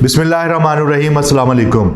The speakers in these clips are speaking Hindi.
बिस्मिल्लाहिर्रहमानिर्रहीम, अस्सलाम वालेकुम।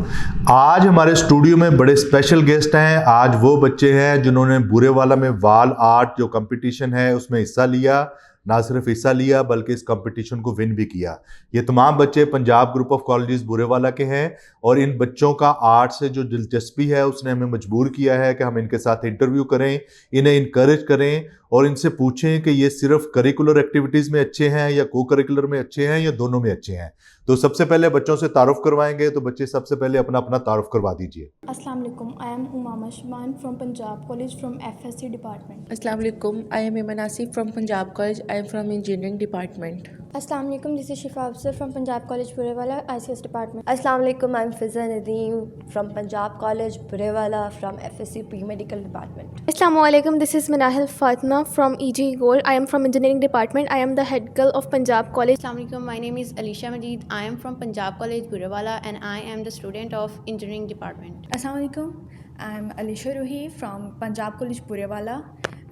आज हमारे स्टूडियो में बड़े स्पेशल गेस्ट हैं। आज वो बच्चे हैं जिन्होंने बुरेवाला में वॉल आर्ट जो कंपटीशन है उसमें हिस्सा लिया। ना सिर्फ हिस्सा लिया बल्कि इस कंपटीशन को विन भी किया। ये तमाम बच्चे Punjab group of colleges Burewala के हैं और इन बच्चों का आर्ट से जो दिलचस्पी है उसने हमें मजबूर किया है कि हम इनके साथ इंटरव्यू करें, इन्हें इनकरेज करें और इनसे पूछें कि ये सिर्फ करिकुलर एक्टिविटीज़ में अच्छे हैं या को करिकुलर में अच्छे हैं या दोनों में अच्छे हैं। तो सबसे पहले बच्चों से तारुफ करवाएंगे, तो बच्चे सबसे पहले अपना अपना तारुफ करवा दीजिए। अस्सलाम वालेकुम, I am Umama Shaban from Punjab college from FSC department. अस्सलाम वालेकुम, आई एम इमन Asif from Punjab college, I am from engineering department. अस्सलाम वालेकुम, दिस इज शिफा अफसर from Punjab college Burewala ICS department. अस्सलाम वालेकुम, I am Fiza Nadeem from Punjab college Burewala from FSC pre-medical department. अस्सलाम वालेकुम, this is Manahil Fatima from EG gold, I am from engineering department, I am the head girl of Punjab college. अस्सलाम वालेकुम, my name is Alisha Majeed, I am from Punjab college Burewala and I am the student of engineering department. Assalamu alaikum. I'm Alisha Ruhi from Punjab College Purewala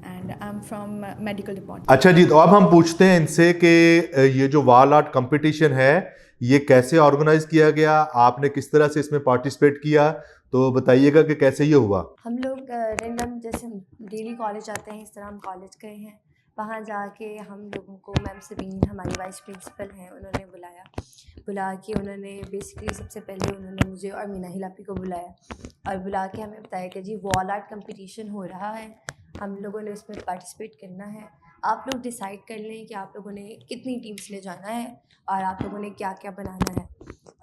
and I'm from medical department. अच्छा जी, तो अब हम पूछते हैं इनसे कि ये जो वॉल आर्ट कंपटीशन है ये कैसे ऑर्गेनाइज किया गया, आपने किस तरह से इसमें पार्टिसिपेट किया, तो बताइएगा कि कैसे ये हुआ। हम लोग रैंडम जैसे डेली कॉलेज आते हैं इस तरह हम कॉलेज गए हैं। वहाँ जाके हम लोगों को मैम सबीन हमारी वाइस प्रिंसिपल हैं, उन्होंने बुला के उन्होंने बेसिकली सबसे पहले उन्होंने मुझे और मीना हिलापी को बुलाया और बुला के हमें बताया कि जी वॉल आर्ट कंपटीशन हो रहा है, हम लोगों ने उसमें पार्टिसिपेट करना है। आप लोग डिसाइड कर लें कि आप लोगों ने कितनी टीम्स ले जाना है और आप लोगों ने क्या क्या बनाना है।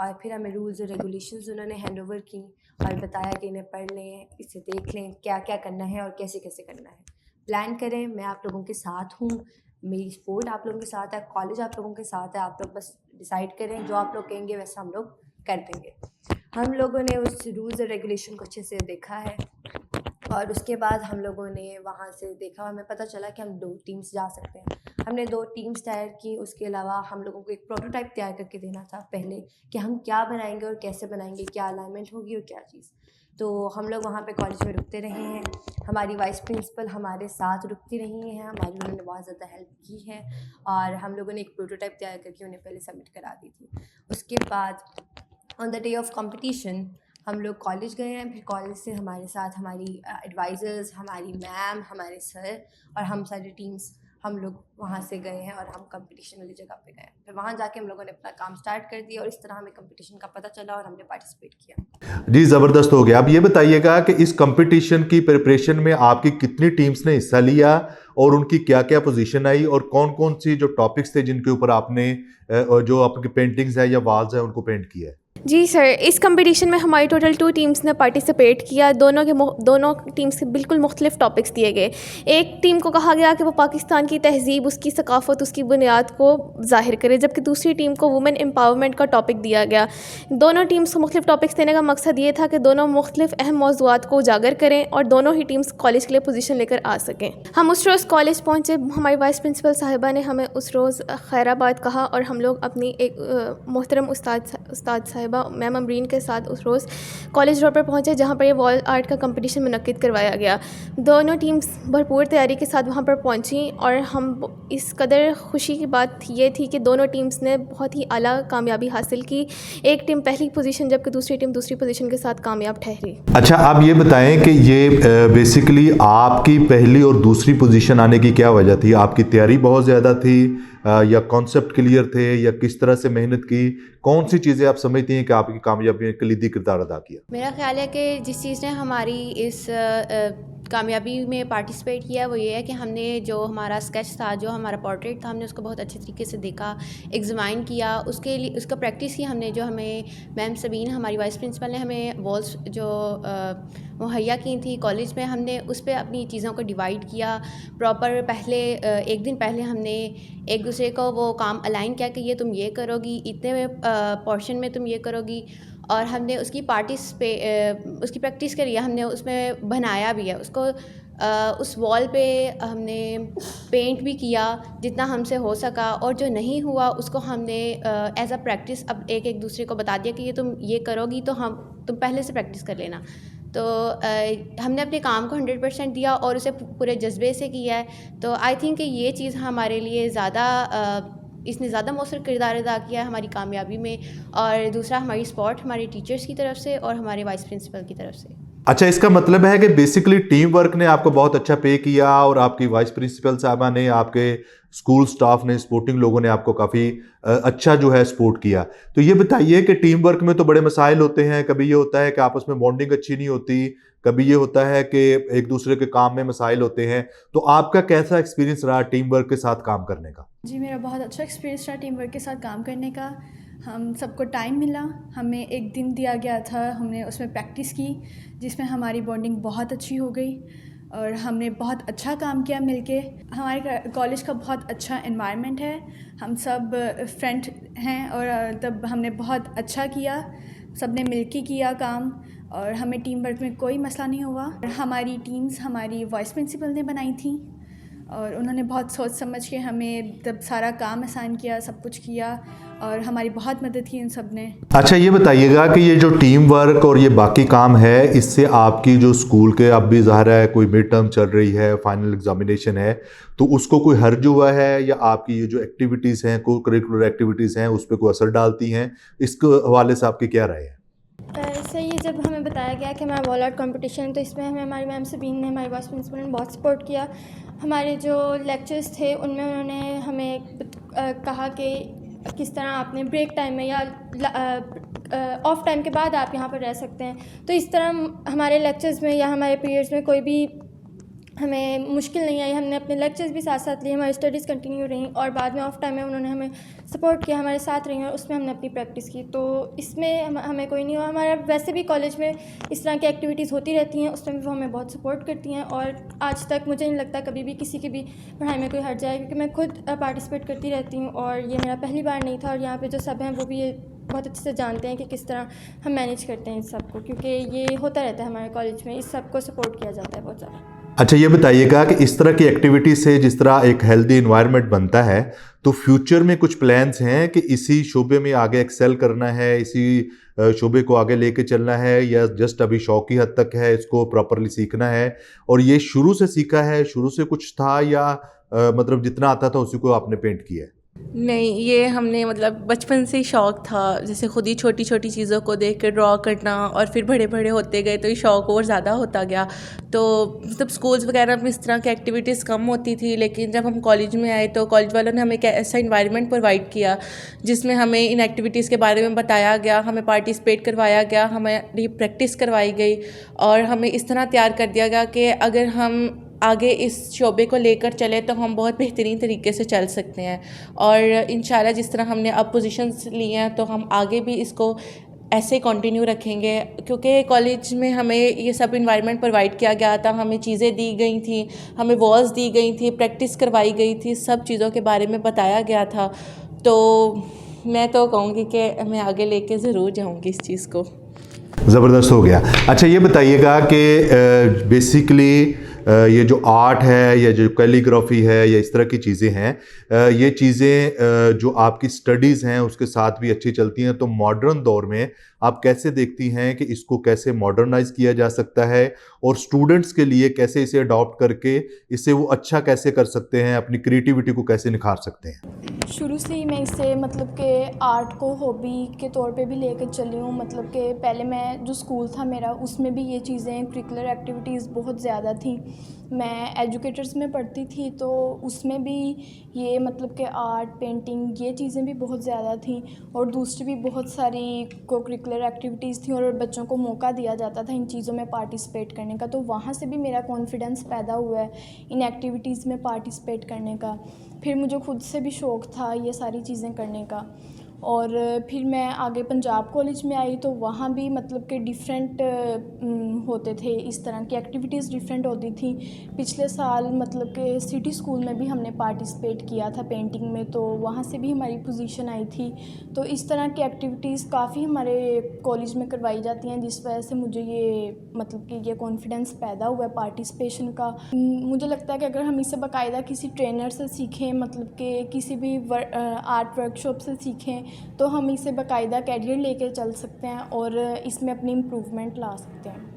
और फिर हमें रूल्स और रेगुलेशंस उन्होंने हैंड ओवर की और बताया कि इन्हें पढ़ लें, इसे देख लें, क्या क्या करना है और कैसे कैसे करना है, प्लान करें। मैं आप लोगों के साथ हूँ, मेरी सपोर्ट आप लोगों के साथ है, कॉलेज आप लोगों के साथ है। आप लोग बस डिसाइड करें, जो आप लोग कहेंगे वैसा हम लोग कर देंगे। हम लोगों ने उस रूल्स और रेगुलेशन को अच्छे से देखा है और उसके बाद हम लोगों ने वहाँ से देखा, हमें पता चला कि हम 2 टीम्स जा सकते हैं। हमने 2 टीम्स तैयार की। उसके अलावा हम लोगों को एक प्रोटोटाइप तैयार करके देना था पहले कि हम क्या बनाएंगे और कैसे बनाएंगे, क्या अलाइनमेंट होगी और क्या चीज़। तो हम लोग वहाँ पे कॉलेज में रुकते रहे हैं, हमारी वाइस प्रिंसिपल हमारे साथ रुकती रही हैं, हमारी उन्होंने बहुत ज़्यादा हेल्प की है और हम लोगों ने एक प्रोटोटाइप तैयार करके उन्हें पहले सबमिट करा दी थी। उसके बाद on the day of competition हम लोग कॉलेज गए हैं। फिर कॉलेज से हमारे साथ हमारी एडवाइज़र्स, हमारी मैम, हमारे सर और हम सारी टीम्स हम लोग वहाँ से गए हैं और हम कंपटीशन वाली जगह पे गए। फिर वहाँ जाके हम लोगों ने अपना काम स्टार्ट कर दिया और इस तरह हमें कंपटीशन का पता चला और हमने पार्टिसिपेट किया। जी, ज़बरदस्त हो गया। अब ये बताइएगा कि इस कंपटीशन की प्रिपरेशन में आपकी कितनी टीम्स ने हिस्सा लिया और उनकी क्या क्या पोजीशन आई और कौन कौन सी जो टॉपिक्स थे जिनके ऊपर आपने जो आपकी पेंटिंग्स है या वॉल्स है उनको पेंट किया है। जी सर, इस कंपटीशन में हमारी टोटल 2 टीम्स ने पार्टिसिपेट किया। दोनों टीम्स के बिल्कुल मुख्तलिफ टॉपिक्स दिए गए। एक टीम को कहा गया कि वो पाकिस्तान की तहज़ीब, उसकी सकाफ़त, उसकी बुनियाद को ज़ाहिर करे, जबकि दूसरी टीम को वुमेन एम्पावरमेंट का टॉपिक दिया गया। दोनों टीम्स को मुख्तलिफ टॉपिक्स देने का मकसद ये था कि दोनों मुख्तलिफ अहम मौज़ूआत को उजागर करें और दोनों ही टीम्स कॉलेज के लिए पोजीशन लेकर आ सकें। हम उस रोज़ कॉलेज पहुँचे, हमारी वाइस प्रिंसिपल साहिबा ने हमें उस रोज़ खैराबाद कहा और हम लोग अपनी एक मोहतरम उस्ताद साहिबा मैम अमरीन के साथ उस रोज़ कॉलेज रोड पर पहुंचे जहां पर ये वॉल आर्ट का कंपटीशन मुनक्किद करवाया गया। दोनों टीम्स भरपूर तैयारी के साथ वहां पर पहुंची और हम इस कदर खुशी की बात ये थी कि दोनों टीम्स ने बहुत ही आला कामयाबी हासिल की। एक टीम पहली पोजीशन जबकि दूसरी टीम दूसरी पोजीशन के साथ कामयाब ठहरी। अच्छा, आप ये बताएं कि ये बेसिकली आपकी पहली और दूसरी पोजीशन आने की क्या वजह थी? आपकी तैयारी बहुत ज़्यादा थी या कॉन्सेप्ट क्लियर थे या किस तरह से मेहनत की? कौन सी चीज़ें आप समझती हैं कि आपकी कामयाबी में कलीदी किरदार अदा किया? मेरा ख्याल है कि जिस चीज़ ने हमारी इस कामयाबी में पार्टिसिपेट किया वो ये है कि हमने जो हमारा स्केच था, जो हमारा पोर्ट्रेट था, हमने उसको बहुत अच्छे तरीके से देखा, एग्जामाइन किया, उसके लिए उसका प्रैक्टिस की हमने। जो हमें मैम सबीन हमारी वाइस प्रिंसिपल ने हमें वॉल्स जो मुहैया की थी कॉलेज में, हमने उस पर अपनी चीज़ों को डिवाइड किया प्रॉपर। पहले एक दिन पहले हमने एक दूसरे को वो काम अलाइन किया कि ये तुम ये करोगी, इतने पोर्शन में तुम ये करोगी, और हमने उसकी उसकी प्रैक्टिस करी है। हमने उसमें बनाया भी है उसको, उस वॉल पे हमने पेंट भी किया जितना हमसे हो सका, और जो नहीं हुआ उसको हमने एज अ प्रैक्टिस अब एक दूसरे को बता दिया कि ये तुम ये करोगी तो तुम पहले से प्रैक्टिस कर लेना। तो हमने अपने काम को 100% दिया और उसे पूरे जज्बे से किया है। तो आई थिंक कि ये चीज़ हमारे लिए ज़्यादा इसने ज़्यादा मौसर किरदार अदा किया है हमारी कामयाबी में, और दूसरा हमारी सपोर्ट हमारे टीचर्स की तरफ से और हमारे वाइस प्रिंसिपल की तरफ से। अच्छा, इसका मतलब है कि बेसिकली टीम वर्क ने आपको बहुत अच्छा पे किया और आपकी वाइस प्रिंसिपल साहबा ने, आपके स्कूल स्टाफ ने, स्पोर्टिंग लोगों ने आपको काफ़ी अच्छा जो है सपोर्ट किया। तो ये बताइए कि टीम वर्क में तो बड़े मसाइल होते हैं, कभी ये होता है कि आपस में बॉन्डिंग अच्छी नहीं होती, कभी ये होता है कि एक दूसरे के काम में मसाइल होते हैं, तो आपका कैसा एक्सपीरियंस रहा टीम वर्क के साथ काम करने का? जी, मेरा बहुत अच्छा एक्सपीरियंस रहा टीम वर्क के साथ काम करने का। हम सबको टाइम मिला, हमें एक दिन दिया गया था, हमने उसमें प्रैक्टिस की जिसमें हमारी बॉन्डिंग बहुत अच्छी हो गई और हमने बहुत अच्छा काम किया मिलके। हमारे कॉलेज का बहुत अच्छा एनवायरनमेंट है, हम सब फ्रेंड हैं और तब हमने बहुत अच्छा किया, सबने मिलके किया काम और हमें टीम वर्क में कोई मसला नहीं हुआ। हमारी टीम्स हमारी वाइस प्रिंसिपल ने बनाई थी और उन्होंने बहुत सोच समझ के हमें तब सारा काम आसान किया, सब कुछ किया और हमारी बहुत मदद की इन सब ने। अच्छा, ये बताइएगा कि ये जो टीम वर्क और ये बाकी काम है, इससे आपकी जो स्कूल के अब भी ज़ाहिर है कोई मिड टर्म चल रही है, फाइनल एग्जामिनेशन है, तो उसको कोई हर्ज हुआ है या आपकी ये जो एक्टिविटीज़ हैं, को करिकुलर एक्टिविटीज़ हैं, उस पर कोई असर डालती हैं? इसके हवाले से आपकी क्या राय है? सही है, जब हमें बताया गया कि हमारा वॉल आर्ट कॉम्पिटिशन, तो इसमें हमें हमारी मैम सबीन ने, हमारी वाइस प्रिंसिपल ने बहुत सपोर्ट किया। हमारे जो लेक्चर्स थे उनमें उन्होंने हमें कहा कि किस तरह आपने ब्रेक टाइम में या ऑफ टाइम के बाद आप यहाँ पर रह सकते हैं। तो इस तरह हमारे लेक्चर्स में या हमारे पीरियड्स में कोई भी हमें मुश्किल नहीं आई, हमने अपने लेक्चर्स भी साथ साथ लिए, हमारी स्टडीज़ कंटिन्यू रहीं और बाद में ऑफ टाइम में उन्होंने हमें सपोर्ट किया, हमारे साथ रही और उसमें हमने अपनी प्रैक्टिस की। तो इसमें हमें कोई नहीं हुआ। हमारा वैसे भी कॉलेज में इस तरह की एक्टिविटीज़ होती रहती हैं, उसमें भी वो हमें बहुत सपोर्ट करती हैं और आज तक मुझे नहीं लगता कभी भी किसी की भी पढ़ाई में कोई हट जाए, क्योंकि मैं खुद पार्टिसिपेट करती रहती हूँ और ये मेरा पहली बार नहीं था। और यहाँ पर जो सब हैं वो भी ये बहुत अच्छे से जानते हैं कि किस तरह हम मैनेज करते हैं इस सब को, क्योंकि ये होता रहता है हमारे कॉलेज में, इस सब को सपोर्ट किया जाता है बहुत ज़्यादा। अच्छा, ये बताइएगा कि इस तरह की एक्टिविटी से जिस तरह एक हेल्दी एनवायरनमेंट बनता है, तो फ्यूचर में कुछ प्लान्स हैं कि इसी शोबे में आगे एक्सेल करना है, इसी शोबे को आगे लेके चलना है, या जस्ट अभी शौकी हद तक है, इसको प्रॉपरली सीखना है? और ये शुरू से सीखा है, शुरू से कुछ था, या मतलब जितना आता था उसी को आपने पेंट किया है? नहीं, ये हमने मतलब बचपन से ही शौक़ था, जैसे खुद ही छोटी छोटी चीज़ों को देख कर ड्रॉ करना, और फिर बड़े बड़े होते गए तो ये शौक़ और ज़्यादा होता गया। तो मतलब स्कूल्स वगैरह में इस तरह की एक्टिविटीज़ कम होती थी, लेकिन जब हम कॉलेज में आए तो कॉलेज वालों ने हमें एक ऐसा इन्वायरमेंट प्रोवाइड किया जिसमें हमें इन एक्टिविटीज़ के बारे में बताया गया, हमें पार्टिसिपेट करवाया गया, हमें प्रैक्टिस करवाई गई और हमें इस तरह तैयार कर दिया गया कि अगर हम आगे इस शोबे को लेकर चले तो हम बहुत बेहतरीन तरीके से चल सकते हैं। और इंशाल्लाह जिस तरह हमने अब पोजीशंस ली हैं तो हम आगे भी इसको ऐसे कंटिन्यू रखेंगे, क्योंकि कॉलेज में हमें ये सब इन्वायरमेंट प्रोवाइड किया गया था, हमें चीज़ें दी गई थी, हमें वॉल्स दी गई थी, प्रैक्टिस करवाई गई थी, सब चीज़ों के बारे में बताया गया था। तो मैं तो कहूँगी कि मैं आगे लेके ज़रूर जाऊँगी इस चीज़ को। ज़बरदस्त हो गया। अच्छा, ये बताइएगा कि बेसिकली ये जो आर्ट है या जो कैलीग्राफी है या इस तरह की चीज़ें हैं, ये चीज़ें जो आपकी स्टडीज़ हैं उसके साथ भी अच्छी चलती हैं, तो मॉडर्न दौर में आप कैसे देखती हैं कि इसको कैसे मॉडर्नाइज किया जा सकता है और स्टूडेंट्स के लिए कैसे इसे अडॉप्ट करके इससे वो अच्छा कैसे कर सकते हैं, अपनी क्रिएटिविटी को कैसे निखार सकते हैं? शुरू से ही मैं इसे मतलब कि आर्ट को हॉबी के तौर पे भी लेकर चली हूँ। मतलब कि पहले मैं जो स्कूल था मेरा उसमें भी ये चीज़ें करिकुलर एक्टिविटीज़ बहुत ज़्यादा थी। मैं एजुकेटर्स में पढ़ती थी तो उसमें भी ये मतलब कि आर्ट, पेंटिंग, ये चीज़ें भी बहुत ज़्यादा थी और दूसरी भी बहुत सारी को करिकुलर एक्टिविटीज़ थी और बच्चों को मौका दिया जाता था इन चीज़ों में पार्टिसिपेट करने का। तो वहाँ से भी मेरा कॉन्फिडेंस पैदा हुआ है इन एक्टिविटीज़ में पार्टिसिपेट करने का। फिर मुझे खुद से भी शौक़ था ये सारी चीज़ें करने का। और फिर मैं आगे पंजाब कॉलेज में आई तो वहाँ भी मतलब कि डिफरेंट होते थे, इस तरह की एक्टिविटीज़ डिफरेंट होती थी। पिछले साल मतलब कि सिटी स्कूल में भी हमने पार्टिसिपेट किया था पेंटिंग में, तो वहाँ से भी हमारी पोजीशन आई थी। तो इस तरह की एक्टिविटीज़ काफ़ी हमारे कॉलेज में करवाई जाती हैं, जिस वजह से मुझे ये मतलब कि ये कॉन्फिडेंस पैदा हुआ है पार्टिसिपेशन का। मुझे लगता है कि अगर हम इसे बाकायदा किसी ट्रेनर से सीखें, मतलब कि किसी भी आर्ट वर्कशॉप से सीखें, तो हम इसे बाकायदा कैरियर लेके चल सकते हैं और इसमें अपनी इम्प्रूवमेंट ला सकते हैं।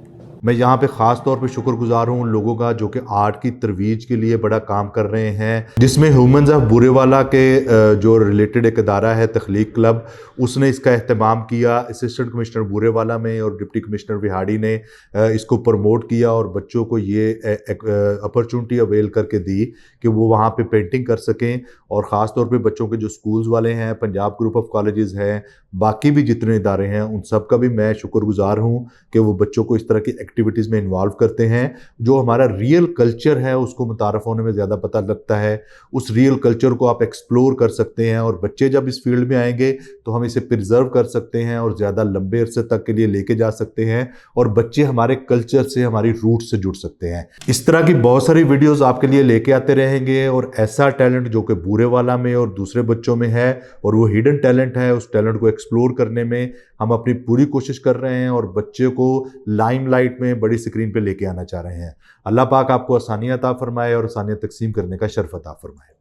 मैं यहाँ पे ख़ास तौर पे शुक्रगुजार हूँ उन लोगों का जो कि आर्ट की तरवीज के लिए बड़ा काम कर रहे हैं, जिसमें ह्यूमन्स ऑफ बुरेवाला के जो रिलेटेड एक अदारा है तख्लीक क्लब, उसने इसका अहतमाम किया। असिस्टेंट कमिश्नर बुरेवाला में और डिप्टी कमिश्नर विहाड़ी ने इसको प्रमोट किया और बच्चों को ये अपॉर्चुनिटी अवेल करके दी कि वो वहाँ पे पेंटिंग कर सकें। और ख़ास तौर पे बच्चों के जो स्कूल्स वाले हैं, पंजाब ग्रुप ऑफ कॉलेजेस हैं, बाकी भी जितने इदारे हैं, उन सब का भी मैं शुक्रगुजार हूँ कि वो बच्चों को इस तरह की एक्टिविटीज़ में इन्वॉल्व करते हैं। जो हमारा रियल कल्चर है उसको मुतारफ़ होने में ज़्यादा पता लगता है। उस रियल कल्चर को आप एक्सप्लोर कर सकते हैं और बच्चे जब इस फील्ड में आएंगे तो हम इसे प्रिजर्व कर सकते हैं और ज़्यादा लंबे अरसे तक के लिए लेके जा सकते हैं और बच्चे हमारे कल्चर से, हमारी रूट से जुड़ सकते हैं। इस तरह की बहुत सारी वीडियोज़ आपके लिए लेके आते रहेंगे और ऐसा टैलेंट जो कि बुरेवाला में और दूसरे बच्चों में है और वो हिडन टैलेंट है, उस टैलेंट को एक्सप्लोर करने में हम अपनी पूरी कोशिश कर रहे हैं और बच्चे को लाइमलाइट में बड़ी स्क्रीन पे लेके आना चाह रहे हैं। अल्लाह पाक आपको आसानियां अता फरमाए और आसानियां तकसीम करने का शर्फ अता फरमाए।